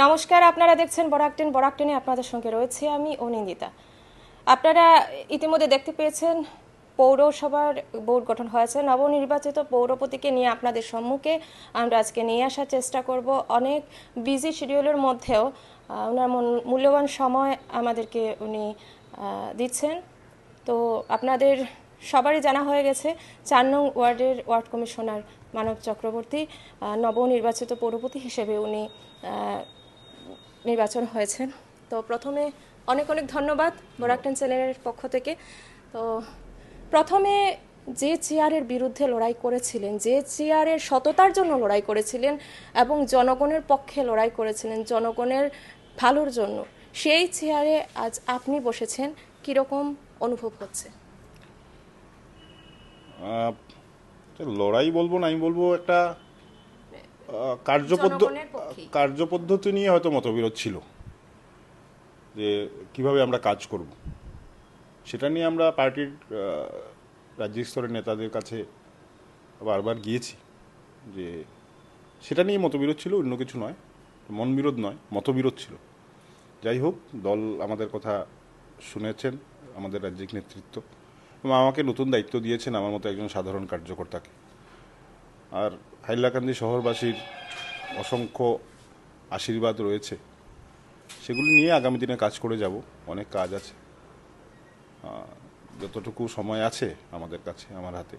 নমস্কার, আপনারা দেখছেন বরাক টেনে আপনাদের সঙ্গে রয়েছে আমি অনিন্দিতা। আপনারা ইতিমধ্যে দেখতে পেয়েছেন পৌরসভার বোর্ড গঠন হয়েছে। নবনির্বাচিত পৌরপতিকে নিয়ে আপনাদের সম্মুখে আমরা আজকে নিয়ে আসার চেষ্টা করব। অনেক বিজি শিডিউলের মধ্যেও ওনার মূল্যবান সময় আমাদেরকে উনি দিচ্ছেন। তো আপনাদের সবারই জানা হয়ে গেছে ৪ নং ওয়ার্ডের ওয়ার্ড কমিশনার মানব চক্রবর্তী নবনির্বাচিত পৌরপতি হিসেবে উনি নির্বাচন হয়েছেন। তো প্রথমে অনেক অনেক ধন্যবাদ বরাকটেন চ্যানেলের পক্ষ থেকে। তো প্রথমে যে চেয়ারের বিরুদ্ধে লড়াই করেছিলেন, যে চেয়ারের সততার জন্য লড়াই করেছিলেন এবং জনগণের পক্ষে লড়াই করেছিলেন, জনগণের ভালোর জন্য, সেই চেয়ারে আজ আপনি বসেছেন, কীরকম অনুভব হচ্ছে? লড়াই বলবো না, আমি বলবো একটা কার্যপদ্ধতি নিয়ে হয়তো মতবিরোধ ছিল, যে কিভাবে আমরা কাজ করব সেটা নিয়ে আমরা পার্টির রাজ্যিক স্তরের নেতাদের কাছে বারবার গিয়েছি, যে সেটা নিয়ে মতবিরোধ ছিল, অন্য কিছু নয়, মন বিরোধ নয়, মতবিরোধ ছিল। যাই হোক, দল আমাদের কথা শুনেছেন, আমাদের রাজ্যিক নেতৃত্ব, এবং আমাকে নতুন দায়িত্ব দিয়েছেন আমার মতো একজন সাধারণ কার্যকর্তাকে। আর হাইলাকান্দি শহরবাসীর অসংখ্য আশীর্বাদ রয়েছে, সেগুলি নিয়ে আগামী দিনে কাজ করে যাব। অনেক কাজ আছে, যতটুকু সময় আছে আমাদের কাছে, আমার হাতে,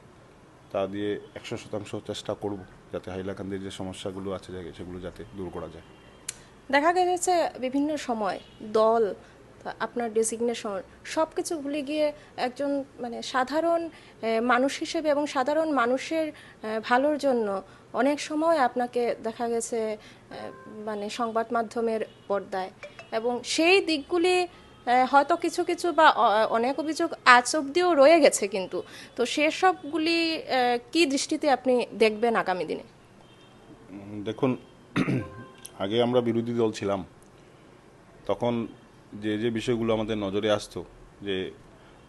তা দিয়ে 100% চেষ্টা করব যাতে হাইলাকান্দির যে সমস্যাগুলো আছে সেগুলো যাতে দূর করা যায়। দেখা গেছে বিভিন্ন সময় দল, আপনার ডেজিগনেশন সব কিছু ভুলে গিয়ে একজন সাধারণ মানুষ হিসেবে এবং সাধারণ মানুষের ভালোর জন্য অনেক সময় আপনাকে দেখা গেছে সংবাদ মাধ্যমের পর্দায়, এবং সেই দিকগুলি হয়তো কিছু কিছু বা অনেক অভিযোগ আজ অব্দিও রয়ে গেছে, কিন্তু তো সেসবগুলি কি দৃষ্টিতে আপনি দেখবেন আগামী দিনে? দেখুন, আগে আমরা বিরোধী দল ছিলাম, তখন যে যে বিষয়গুলো আমাদের নজরে আসতো, যে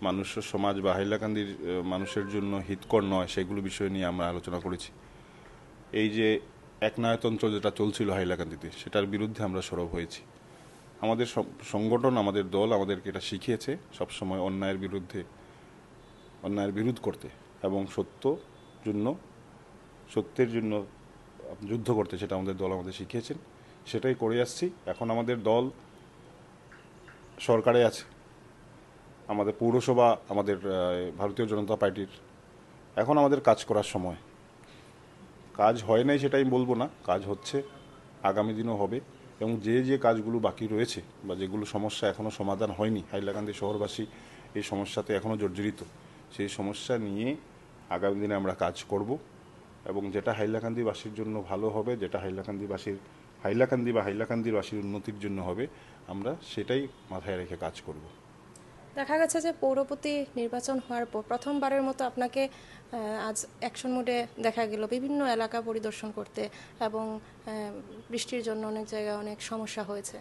মানুষের সমাজ বা হাইলাকান্দির মানুষের জন্য হিতকর নয়, সেগুলো বিষয় নিয়ে আমরা আলোচনা করেছি। এই যে একনায়তন্ত্র যেটা চলছিল হাইলাকান্দিতে, সেটার বিরুদ্ধে আমরা সরব হয়েছি। আমাদের সংগঠন, আমাদের দল আমাদেরকে এটা শিখিয়েছে সবসময় অন্যায়ের বিরোধ করতে এবং সত্যের জন্য যুদ্ধ করতে, সেটা আমাদের দল আমাদের শিখিয়েছেন, সেটাই করে আসছি। এখন আমাদের দল সরকারে আছে, আমাদের পৌরসভা আমাদের ভারতীয় জনতা পার্টির। এখন আমাদের কাজ করার সময়। কাজ হয় নাই সেটা আমি বলবো না, কাজ হচ্ছে, আগামী দিনও হবে। এবং যে যে কাজগুলো বাকি রয়েছে বা যেগুলো সমস্যা এখনও সমাধান হয়নি, হাইলাকান্দি শহরবাসী এই সমস্যাতে এখনও জর্জরিত, সেই সমস্যা নিয়ে আগামী দিনে আমরা কাজ করব। এবং যেটা হাইলাকান্দিবাসীর জন্য ভালো হবে, যেটা হাইলাকান্দিবাসীর উন্নতির জন্য হবে, আমরা সেটাই মাথায় রেখে কাজ করব। দেখা গেছে যে পৌরপতি নির্বাচন হওয়ার পর প্রথমবারের মতো আপনাকে আজ অ্যাকশন মোডে দেখা গেল বিভিন্ন এলাকা পরিদর্শন করতে, এবং বৃষ্টির জন্য অনেক জায়গায় অনেক সমস্যা হয়েছে।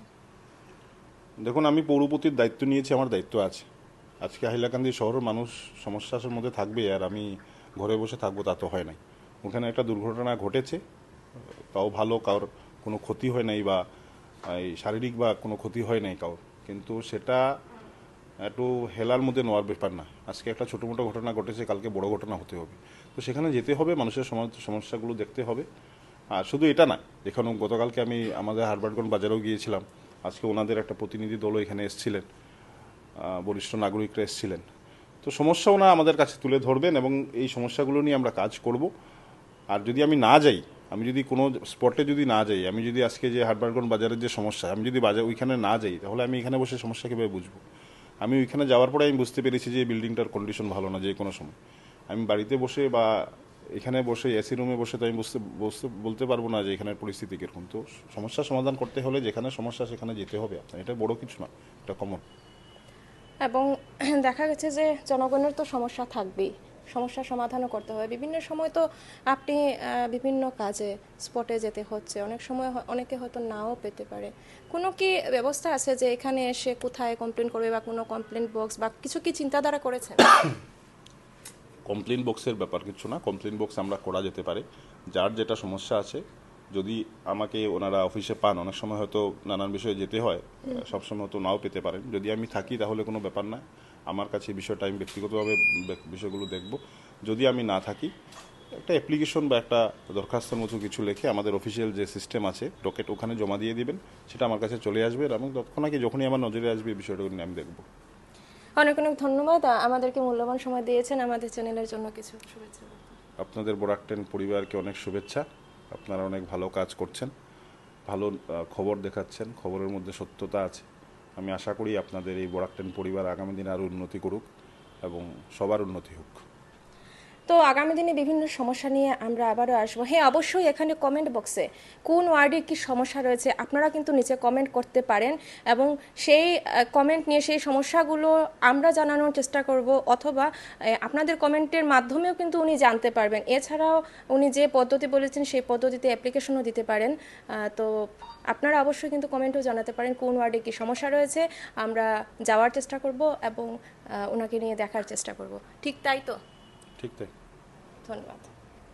দেখুন, আমি পৌরপতির দায়িত্ব নিয়েছি, আমার দায়িত্ব আছে। আজকে হাইলাকান্দি শহরের মানুষ সমস্যার মধ্যে থাকবে আর আমি ঘরে বসে থাকবো, তা তো হয় নাই। ওখানে একটা দুর্ঘটনা ঘটেছে, তাও ভালো, কারোর কোনো ক্ষতি হয় নাই, বা এই শারীরিক বা কোনো ক্ষতি হয় নাই কারোর, কিন্তু সেটা একটু হেলার মধ্যে নেওয়ার ব্যাপার না। আজকে একটা ছোটো মোটো ঘটনা ঘটেছে, কালকে বড় ঘটনা হতে হবে, তো সেখানে যেতে হবে, মানুষের সমস্যাগুলো দেখতে হবে। আর শুধু এটা না, এখানে গতকালকে আমি আমাদের হারবার্টগঞ্জ বাজারেও গিয়েছিলাম, আজকে ওনাদের একটা প্রতিনিধি দলও এখানে এসেছিলেন, বরিষ্ঠ নাগরিকরা এসেছিলেন। তো সমস্যা ওনারা আমাদের কাছে তুলে ধরবেন এবং এই সমস্যাগুলো নিয়ে আমরা কাজ করব। আর যদি আমি না যাই, আমি যদি কোনো স্পটে যদি না যাই, আমি যদি আজকে যে হারবার্টগঞ্জ বাজারের যে সমস্যা, আমি যদি ওইখানে না যাই, তাহলে আমি এখানে বসে সমস্যা কীভাবে বুঝবো? আমি ওইখানে যাওয়ার পরে আমি বুঝতে পেরেছি যে বিল্ডিংটার কন্ডিশন ভালো না। যে কোনো সময় আমি বাড়িতে বসে বা এখানে বসে এসি রুমে বসে তো আমি বলতে পারবো না যে এখানের পরিস্থিতি কীরকম। তো সমস্যার সমাধান করতে হলে যেখানে সমস্যা সেখানে যেতে হবে আপনার, এটা বড় কিছু না, এটা কমন। এবং দেখা গেছে যে জনগণের তো সমস্যা থাকবেই, সমস্যার সমাধানও করতে হবে। বিভিন্ন সময় তো আপনি বিভিন্ন কাজে স্পটে যেতে হচ্ছে, অনেক সময় অনেকে হয়তো নাও পেতে পারে। কোনো কি ব্যবস্থা আছে যে এখানে এসে কোথায় কমপ্লেন করবে, বা কোনো কমপ্লেন বক্স বা কিছু কি চিন্তাধারা করেছেন? কমপ্লেন বক্সের ব্যাপার কিছু না, কমপ্লেন বক্স আমরা করা যেতে পারে। যার যেটা সমস্যা আছে যদি আমাকে ওনারা অফিসে পান, অনেক সময় হয়তো নানান বিষয়ে যেতে হয়, সবসময় হয়তো নাও পেতে পারেন। যদি আমি থাকি তাহলে কোনো ব্যাপার না, আমার কাছে এই বিষয়টা আমি ব্যক্তিগতভাবে বিষয়গুলো দেখব। যদি আমি না থাকি, একটা অ্যাপ্লিকেশন বা একটা দরখাস্তের মতো কিছু লিখে আমাদের অফিসিয়াল যে সিস্টেম আছে ডকেট, ওখানে জমা দিয়ে দিবেন, সেটা আমার কাছে চলে আসবে এবং তৎক্ষণাৎ যখনই আমার নজরে আসবে এই বিষয়টা নিয়ে আমি দেখব। অনেক অনেক ধন্যবাদ, আমাদেরকে মূল্যবান সময় দিয়েছেন। আমাদের চ্যানেলের জন্য কিছু শুভেচ্ছা। আপনাদের বরাকটেন পরিবারকে অনেক শুভেচ্ছা। আপনারা অনেক ভালো কাজ করছেন, ভালো খবর দেখাচ্ছেন, খবরের মধ্যে সত্যতা আছে। আমি আশা করি আপনাদের এই বরাকটেন পরিবার আগামী দিনে আরও উন্নতি করুক এবং সবার উন্নতি হোক। তো আগামী দিনে বিভিন্ন সমস্যা নিয়ে আমরা আবারও আসবো। হ্যাঁ, অবশ্যই এখানে কমেন্ট বক্সে কোন ওয়ার্ডে কি সমস্যা রয়েছে আপনারা কিন্তু নিচে কমেন্ট করতে পারেন এবং সেই কমেন্ট নিয়ে সেই সমস্যাগুলো আমরা জানানোর চেষ্টা করব, অথবা আপনাদের কমেন্টের মাধ্যমেও কিন্তু উনি জানতে পারবেন। এছাড়াও উনি যে পদ্ধতি বলেছেন সেই পদ্ধতিতে অ্যাপ্লিকেশনও দিতে পারেন। তো আপনারা অবশ্যই কিন্তু কমেন্টও জানাতে পারেন কোন ওয়ার্ডে কি সমস্যা রয়েছে, আমরা যাওয়ার চেষ্টা করব এবং ওনাকে নিয়ে দেখার চেষ্টা করব। ঠিক তাই তো? ঠিক তাই। ধন্যবাদ।